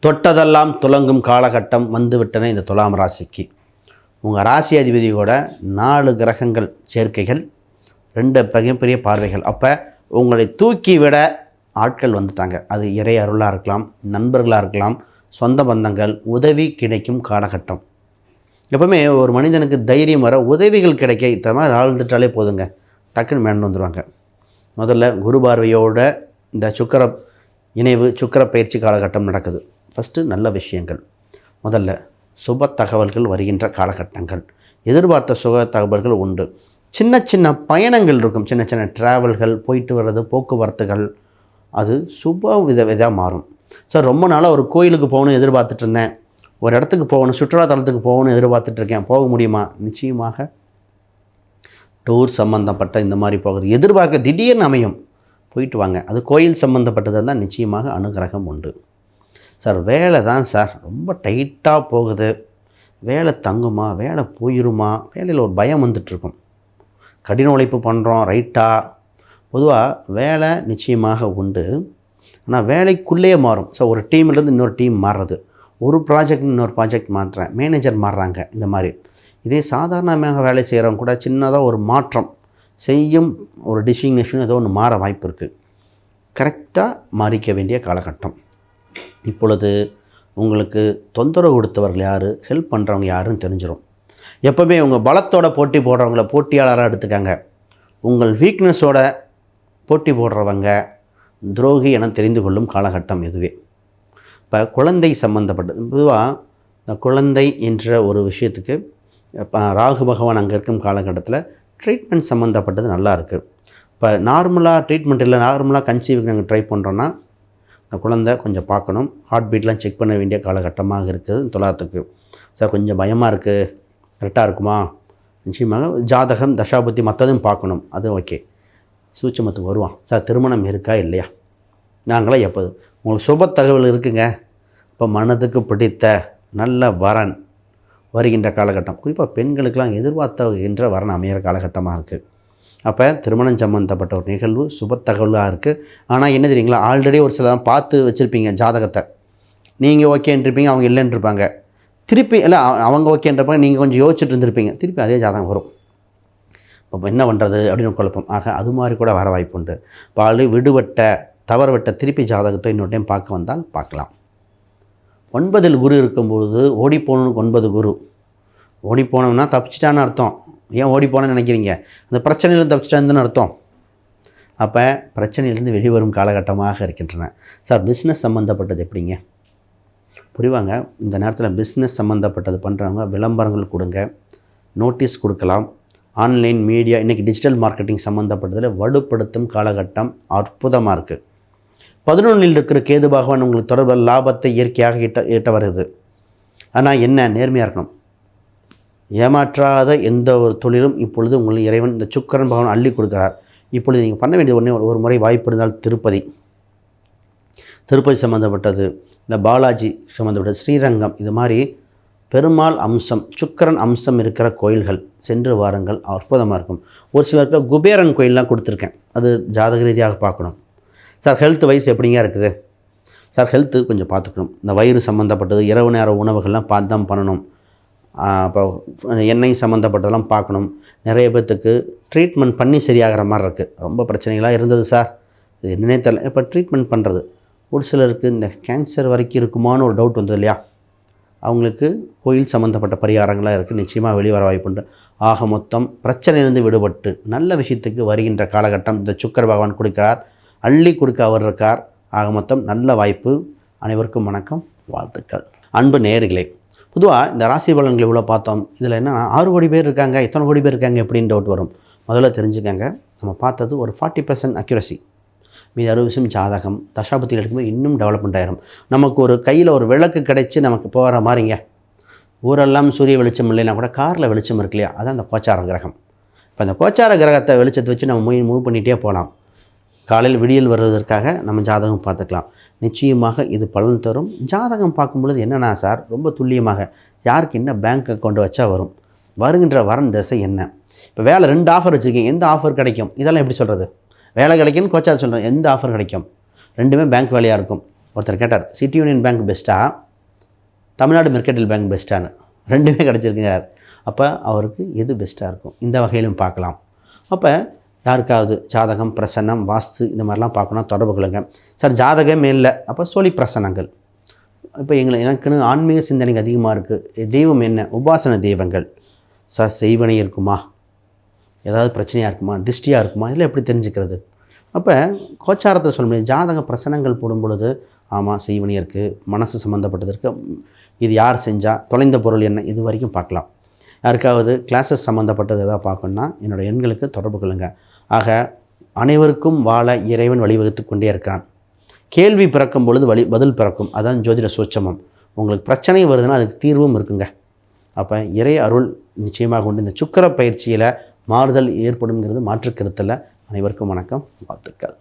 தொட்டதெல்லாம் துலங்கும் காலகட்டம் வந்துவிட்டன இந்த துலாம் ராசிக்கு. உங்கள் ராசி அதிபதியோட 4 கிரகங்கள் சேர்க்கைகள், 2 மிகப்பெரிய பார்வைகள். அப்போ உங்களை தூக்கி விட ஆட்கள் வந்துட்டாங்க. அது இறை அருளாக இருக்கலாம், நண்பர்களாக இருக்கலாம், சொந்த பந்தங்கள், உதவி கிடைக்கும் காலகட்டம். எப்பவுமே ஒரு மனிதனுக்கு தைரியம் வர உதவிகள் கிடைக்க இந்த மாதிரி ஆழ்ந்துட்டாலே போதுங்க, டக்குன்னு மேலே வந்துடுவாங்க. முதல்ல குரு பார்வையோட இந்த சுக்கிர இணைவு, சுக்கிர பயிற்சி காலகட்டம் நடக்குது. ஃபஸ்ட்டு நல்ல விஷயங்கள், முதல்ல சுப தகவல்கள் வருகின்ற காலகட்டங்கள், எதிர்பார்த்த சுக தகவல்கள் உண்டு. சின்ன சின்ன பயணங்கள் இருக்கும், சின்ன சின்ன ட்ராவல்கள், போயிட்டு வர்றது, போக்குவரத்துகள், அது சுப விதமாக மாறும். சார் ரொம்ப நாளாக ஒரு கோயிலுக்கு போகணும்னு எதிர்பார்த்துட்டு இருந்தேன், ஒரு இடத்துக்கு போகணும், சுற்றுலாத்தலத்துக்கு போகணும்னு எதிர்பார்த்துட்டு இருக்கேன், போக முடியுமா? நிச்சயமாக டூர் சம்மந்தப்பட்ட இந்த மாதிரி போகிறது எதிர்பார்க்க திடீர்னு அமையும், போயிட்டு வாங்க. அது கோயில் சம்மந்தப்பட்டது தான் நிச்சயமாக அனுகிரகம் உண்டு. சார் வேலை தான் சார் ரொம்ப டைட்டாக போகுது, வேலை தங்குமா, வேலை போயிருமா, வேலையில் ஒரு பயம் வந்துட்டுருக்கும். கடின உழைப்பு பண்ணுறோம் ரைட்டாக, பொதுவாக வேலை நிச்சயமாக உண்டு. ஆனால் வேலைக்குள்ளேயே மாறும். ஸோ ஒரு டீம்லேருந்து இன்னொரு டீம் மாறுறது, ஒரு ப்ராஜெக்ட் இன்னொரு ப்ராஜெக்ட் மாறுறேன், மேனேஜர் மாறுறாங்க. இந்த மாதிரி இதே சாதாரணமாக வேலை செய்கிறவங்க கூட சின்னதாக ஒரு மாற்றம் செய்யும், ஒரு டிசிக்னேஷன் ஏதோ ஒன்று மாற வாய்ப்பு இருக்குது. கரெக்டாக மாறிக்க வேண்டிய காலகட்டம். இப்பொழுது உங்களுக்கு தொந்தரவு கொடுத்தவர்கள் யார், ஹெல்ப் பண்ணுறவங்க யாருன்னு தெரிஞ்சிடும். எப்போவுமே உங்கள் பலத்தோட போட்டி போடுறவங்கள போட்டியாளராக எடுத்துக்காங்க. உங்கள் வீக்னஸோட போட்டி போடுறவங்க துரோகி என தெரிந்து கொள்ளும் காலகட்டம் இதுவே. இப்போ குழந்தை சம்மந்தப்பட்டது, பொதுவாக இந்த குழந்தை என்ற ஒரு விஷயத்துக்கு இப்போ ராகு பகவான் அங்கே இருக்கும் காலகட்டத்தில் ட்ரீட்மெண்ட் சம்மந்தப்பட்டது நல்லா இருக்குது. இப்போ நார்மலாக ட்ரீட்மெண்ட் இல்லை, நார்மலாக கன்சீவிங் நாங்கள் ட்ரை பண்ணுறோன்னா அந்த குழந்தை கொஞ்சம் பார்க்கணும், ஹார்ட் பீட்லாம் செக் பண்ண வேண்டிய காலகட்டமாக இருக்குது துலாத்துக்கு. சார் கொஞ்சம் பயமாக இருக்குது, கரெக்டாக இருக்குமா? நிச்சயமாக ஜாதகம், தசாபுத்தி மற்றதும் பார்க்கணும், அது ஓகே. சூட்சுமத்துக்கு வருவான். சார் திருமணம் இருக்கா இல்லையா? நாங்களாம் எப்போது உங்களுக்கு சுப தகவல் இருக்குங்க. இப்போ மனதுக்கு பிடித்த நல்ல வரன் வருகின்ற காலகட்டம், குறிப்பாக பெண்களுக்கெல்லாம் எதிர்பார்த்துகின்ற வரன் அமையிற காலகட்டமாக இருக்குது. அப்போ திருமணம் சம்மந்தப்பட்ட ஒரு நிகழ்வு சுப தகவலாக இருக்குது. ஆனால் என்ன தெரியுங்களா, ஆல்ரெடி ஒரு சிலர் பார்த்து வச்சுருப்பீங்க ஜாதகத்தை, நீங்கள் ஓகேன்றிருப்பீங்க, அவங்க இல்லைன்றிருப்பாங்க. திருப்பி இல்லை அவங்க ஓகேன்றப்பாங்க, நீங்கள் கொஞ்சம் யோசிச்சுட்டு இருந்திருப்பீங்க, திருப்பி அதே ஜாதகம் வரும். இப்போ என்ன பண்ணுறது அப்படின்னு குழப்பம். ஆக அது மாதிரி கூட வர வாய்ப்பு உண்டு. பால் விடுபட்ட தவறுவிட்ட திருப்பி ஜாதகத்தை இன்னொரு டைம் பார்க்க வந்தால் பார்க்கலாம். 9 குரு இருக்கும்பொழுது ஓடிப்போகணுன்னு 9 குரு, ஓடிப்போனோம்னா தப்பிச்சிட்டான்னு அர்த்தம். ஏன் ஓடிப்போனேன்னு நினைக்கிறீங்க? அந்த பிரச்சனையிலேருந்து தப்பிச்சிட்டான்னு அர்த்தம். அப்போ பிரச்சனையிலேருந்து வெளிவரும் காலகட்டமாக இருக்கின்றன. சார் பிஸ்னஸ் சம்மந்தப்பட்டது எப்படிங்க? புரிவாங்க. இந்த நேரத்தில் பிஸ்னஸ் சம்மந்தப்பட்டது பண்ணுறவங்க விளம்பரங்கள் கொடுங்க, நோட்டீஸ் கொடுக்கலாம். ஆன்லைன் மீடியா, இன்றைக்கி டிஜிட்டல் மார்க்கெட்டிங் சம்மந்தப்பட்டதில் வலுப்படுத்தும் காலகட்டம் அற்புதமாக இருக்குது. 11 இருக்கிற கேது பகவான் உங்களுக்கு தொடர்பில் லாபத்தை இயற்கையாக ஈட்ட வருது. ஆனால் என்ன, நேர்மையாக இருக்கணும். ஏமாற்றாத எந்த ஒரு தொழிலும் இப்பொழுது உங்களுக்கு இறைவன் இந்த சுக்கிரன் பகவான் அள்ளி கொடுக்குறார். இப்பொழுது நீங்கள் பண்ண வேண்டிய ஒரு முறை வாய்ப்பு இருந்தால் திருப்பதி சம்மந்தப்பட்டது, இல்லை பாலாஜி சம்மந்தப்பட்டது, ஸ்ரீரங்கம், இது மாதிரி பெருமாள் அம்சம், சுக்கிரன் அம்சம் இருக்கிற கோயில்கள் சென்று வாருங்கள், அற்புதமாக இருக்கும். ஒரு சிலருக்கு குபேரன் கோயிலெலாம் கொடுத்துருக்கேன், அது ஜாதக ரீதியாக பார்க்கணும். சார் ஹெல்த் வைஸ் எப்படிங்க இருக்குது? சார் ஹெல்த்து கொஞ்சம் பார்த்துக்கணும். இந்த வயிறு சம்மந்தப்பட்டது, இரவு நேர உணவுகள்லாம் பார்த்து தான் பண்ணணும். இப்போ எண்ணெய் சம்மந்தப்பட்டதெல்லாம் பார்க்கணும். நிறைய பேர்த்துக்கு ட்ரீட்மெண்ட் பண்ணி சரியாகிற மாதிரி இருக்குது. ரொம்ப பிரச்சனைகளாக இருந்தது சார், இது என்னன்னே தெரியல, இப்போ ட்ரீட்மெண்ட் பண்ணுறது. ஒரு சிலருக்கு இந்த கேன்சர் வரைக்கும் இருக்குமான்னு ஒரு டவுட் வந்தது இல்லையா, அவங்களுக்கு கோயில் சம்மந்தப்பட்ட பரிகாரங்களாக இருக்குது, நிச்சயமாக வெளிவர வாய்ப்புண்டு. ஆக மொத்தம் பிரச்சனையிலிருந்து விடுபட்டு நல்ல விஷயத்துக்கு வருகின்ற காலகட்டம் இந்த சுக்கிர பகவான் கொடுக்கிறார், அள்ளி கொடுக்க அவர் இருக்கார். ஆக மொத்தம் நல்ல வாய்ப்பு. அனைவருக்கும் வணக்கம், வாழ்த்துக்கள். அன்பு நேயர்களே, பொதுவாக இந்த ராசி பலன்கள் இவ்வளோ பார்த்தோம். இதில் என்னென்னா 6 கோடி பேர் இருக்காங்க, எத்தனை கோடி பேர் இருக்காங்க எப்படின்னு டவுட் வரும். முதல்ல தெரிஞ்சுக்கங்க, நம்ம பார்த்தது ஒரு 40% அக்யூரசி. மீது 60% ஜாதகம், தசாபுத்தியில் எடுக்கும்போது இன்னும் டெவலப்மெண்ட் ஆயிரும். நமக்கு ஒரு கையில் ஒரு விளக்கு கிடைச்சி நமக்கு போகிற மாதிரிங்க. ஊரெல்லாம் சூரிய வெளிச்சம் இல்லைன்னா கூட காரில் வெளிச்சம் இருக்கு இல்லையா, அதுதான் அந்த கோச்சார கிரகம். இப்போ அந்த கோச்சார கிரகத்தை வெளிச்சத்தை வச்சு நம்ம மூவ் பண்ணிகிட்டே போகலாம். காலையில் விடியல் வருவதற்காக நம்ம ஜாதகம் பார்த்துக்கலாம். நிச்சயமாக இது பலன் தரும். ஜாதகம் பார்க்கும்பொழுது என்னென்னா சார், ரொம்ப துல்லியமாக யாருக்கு என்ன பேங்க் அக்கௌண்ட் வச்சா வரும், வருகின்ற வரன் திசை என்ன, இப்போ வேலை 2 ஆஃபர் வச்சுருக்கீங்க, எந்த ஆஃபர் கிடைக்கும், இதெல்லாம் எப்படி சொல்கிறது? வேலை கிடைக்குன்னு கோச்சார் சொல்கிறேன், எந்த ஆஃபர் கிடைக்கும்? 2மே பேங்க் வேலையாக இருக்கும். ஒருத்தர் கேட்டார், சிட்டி யூனியன் பேங்க் பெஸ்ட்டா, தமிழ்நாடு மெர்கடைல் பேங்க் பெஸ்ட்டான்னு. ரெண்டுமே கிடச்சிருக்குங்க. அப்போ அவருக்கு எது பெஸ்ட்டாக இருக்கும் இந்த வகையிலும் பார்க்கலாம். அப்போ யாருக்காவது ஜாதகம், பிரசன்னம், வாஸ்து இந்த மாதிரிலாம் பார்க்கணும், தொடர்பு கொள்ளுங்க. சார் ஜாதகமே இல்லை, அப்போ சோழி பிரசனங்கள். இப்போ எனக்குன்னு ஆன்மீக சிந்தனைக்கு அதிகமாக இருக்குது. தெய்வம் என்ன, உபாசன தெய்வங்கள். சார் செய்வனை இருக்குமா, ஏதாவது பிரச்சனையாக இருக்குமா, திஷ்டியாக இருக்குமா, இதெல்லாம் எப்படி தெரிஞ்சுக்கிறது? அப்போ கோச்சாரத்தில் சொல்ல முடியும். ஜாதக பிரசனங்கள் போடும் பொழுது ஆமாம் செய்வனி இருக்குது, மனசு சம்மந்தப்பட்டது இருக்குது, இது யார் செஞ்சால், தொலைந்த பொருள் என்ன, இது வரைக்கும் பார்க்கலாம். யாருக்காவது கிளாஸஸ் சம்மந்தப்பட்டது எதாவது பார்க்கணுன்னா என்னோடய எண்களுக்கு தொடர்பு கொள்ளுங்கள். ஆக அனைவருக்கும் வாழ இறைவன் வழிவகுத்து கொண்டே இருக்கான். கேள்வி பிறக்கும் பொழுது பதில் பிறக்கும். அதான் ஜோதிட சூட்சமம். உங்களுக்கு பிரச்சனை வருதுன்னா அதுக்கு தீர்வும் இருக்குங்க. அப்போ இறை அருள் நிச்சயமாக உண்டு. இந்த சுக்கிர பயிற்சியில் மாறுதல் ஏற்படுங்கிறது மாற்றுக்கருத்தில். அனைவருக்கும் வணக்கம், வாழ்த்துக்கள்.